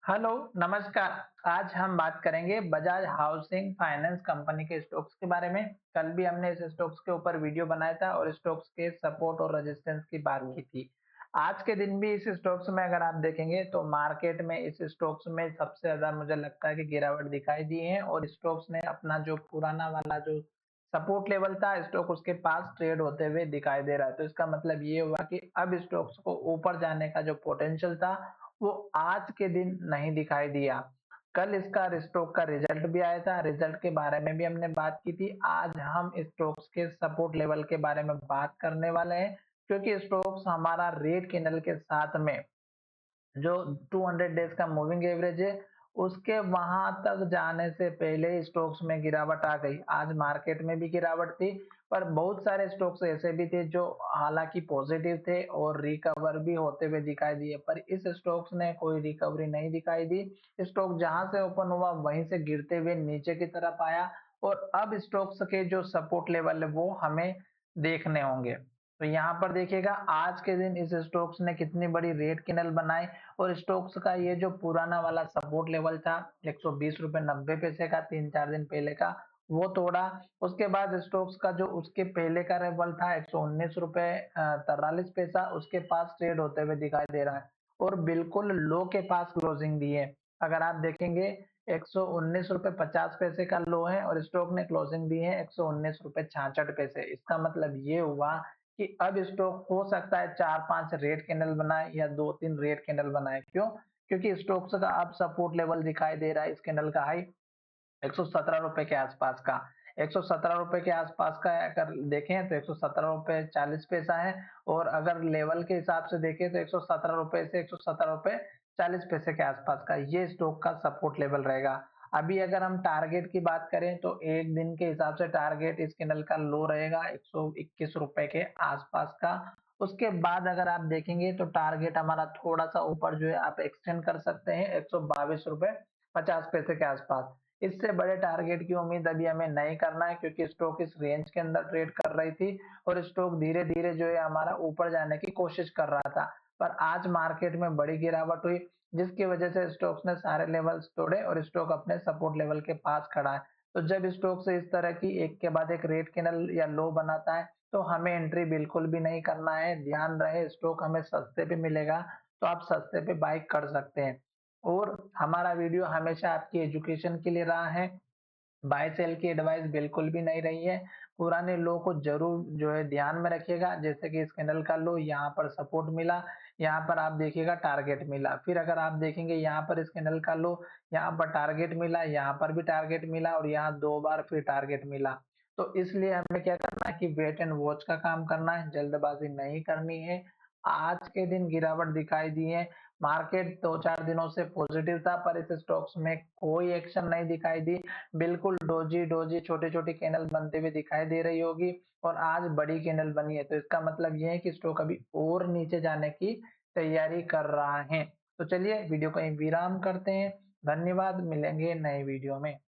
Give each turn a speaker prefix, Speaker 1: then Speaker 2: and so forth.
Speaker 1: Hello, नमस्कार। आज हम बात करेंगे बजाज हाउसिंग फाइनेंस कंपनी के स्टॉक्स के बारे में। कल भी हमने इस स्टॉक्स के ऊपर वीडियो बनाया था और स्टॉक्स के सपोर्ट और रेजिस्टेंस की बात की थी। आज के दिन भी इस स्टॉक्स में अगर आप देखेंगे तो मार्केट में इस स्टॉक्स में सबसे ज़्यादा मुझे लगता है कि गिरावट दिखाई दी है और स्टॉक्स ने अपना जो पुराना वाला जो सपोर्ट लेवल था, स्टॉक उसके पास ट्रेड होते हुए दिखाई दे रहा है। तो इसका मतलब ये हुआ कि अब स्टॉक्स को ऊपर जाने का जो पोटेंशियल था वो आज के दिन नहीं दिखाई दिया। कल इसका स्टॉक का रिजल्ट भी आया था, रिजल्ट के बारे में भी हमने बात की थी। आज हम स्टॉक्स के सपोर्ट लेवल के बारे में बात करने वाले हैं, क्योंकि स्टॉक्स हमारा रेड कैंडल के साथ में जो 200 डेज का मूविंग एवरेज है, उसके वहां तक जाने से पहले ही स्टॉक्स में गिरावट आ गई। आज मार्केट में भी गिरावट थी, पर बहुत सारे स्टॉक्स ऐसे भी थे जो हालांकि पॉजिटिव थे और रिकवर भी होते हुए दिखाई दिए, पर इस स्टॉक्स ने कोई रिकवरी नहीं दिखाई दी। स्टॉक जहां से ओपन हुआ वहीं से गिरते हुए नीचे की तरफ आया और अब स्टॉक्स के जो सपोर्ट लेवल है वो हमें देखने होंगे। तो यहाँ पर देखिएगा आज के दिन इस स्टॉक्स ने कितनी बड़ी रेड कैंडल बनाई और स्टोक्स का ये जो पुराना वाला सपोर्ट लेवल था 120 रुपए 90 पैसे का 3-4 दिन पहले का, वो तोड़ा। उसके बाद स्टोक्स का जो उसके पहले का लेवल था 119 रुपए 43 पैसा, उसके पास ट्रेड होते हुए दिखाई दे रहा है और बिल्कुल लो के पास क्लोजिंग दी है। अगर आप देखेंगे 119 रुपए 50 पैसे का लो है और स्टॉक ने क्लोजिंग दी है 119 रुपए 66 पैसे। इसका मतलब ये हुआ कि अब स्टॉक हो सकता है 4-5 रेड कैंडल बनाए या 2-3 रेड कैंडल बनाए। क्यों? क्योंकि स्टॉक्स का अब सपोर्ट लेवल दिखाई दे रहा है। इस कैंडल का हाई 117 रुपए के आसपास का, 117 रुपए के आसपास का अगर देखें तो 117 रुपए 40 पैसा है और अगर लेवल के हिसाब से देखें तो 117 रुपए से 117 रुपए 40 पैसे के आसपास का ये स्टॉक का सपोर्ट लेवल रहेगा। अभी अगर हम टारगेट की बात करें तो एक दिन के हिसाब से टारगेट इस कैंडल का लो रहेगा 121 रुपए के आसपास का। उसके बाद अगर आप देखेंगे तो टारगेट हमारा थोड़ा सा ऊपर जो है आप एक्सटेंड कर सकते हैं 122 रुपए 50 पैसे के आसपास। इससे बड़े टारगेट की उम्मीद अभी हमें नहीं करना है, क्योंकि स्टॉक इस रेंज के अंदर ट्रेड कर रही थी और स्टॉक धीरे धीरे जो है हमारा ऊपर जाने की कोशिश कर रहा था। पर आज मार्केट में बड़ी गिरावट हुई, जिसकी वजह से स्टॉक्स ने सारे लेवल्स तोड़े और स्टॉक अपने सपोर्ट लेवल के पास खड़ा है। तो जब स्टॉक से इस तरह की एक के बाद एक रेड कैंडल या लो बनाता है तो हमें एंट्री बिल्कुल भी नहीं करना है। ध्यान रहे स्टॉक हमें सस्ते पे मिलेगा तो आप सस्ते पे बाय कर सकते हैं। और हमारा वीडियो हमेशा आपकी एजुकेशन के लिए रहा है, बाय सेल की एडवाइस बिल्कुल भी नहीं रही है। पुराने लो को जरूर जो है ध्यान में रखिएगा, जैसे कि इस कैंडल का लो यहाँ पर सपोर्ट मिला, यहाँ पर आप देखिएगा टारगेट मिला, फिर अगर आप देखेंगे यहाँ पर इस कैंडल का लो, यहाँ पर टारगेट मिला, यहाँ पर भी टारगेट मिला और यहाँ 2 बार फिर टारगेट मिला। तो इसलिए हमें क्या करना है कि वेट एंड वॉच का काम करना है, जल्दबाजी नहीं करनी है। आज के दिन गिरावट दिखाई दी है, मार्केट 2-4 दिनों से पॉजिटिव था पर इस स्टॉक्स में कोई एक्शन नहीं दिखाई दी। बिल्कुल डोजी डोजी छोटी-छोटी कैंडल बनते हुए दिखाई दे रही होगी और आज बड़ी कैंडल बनी है, तो इसका मतलब ये है कि स्टॉक अभी और नीचे जाने की तैयारी कर रहा है। तो चलिए वीडियो को यहीं विराम करते हैं। धन्यवाद, मिलेंगे नए वीडियो में।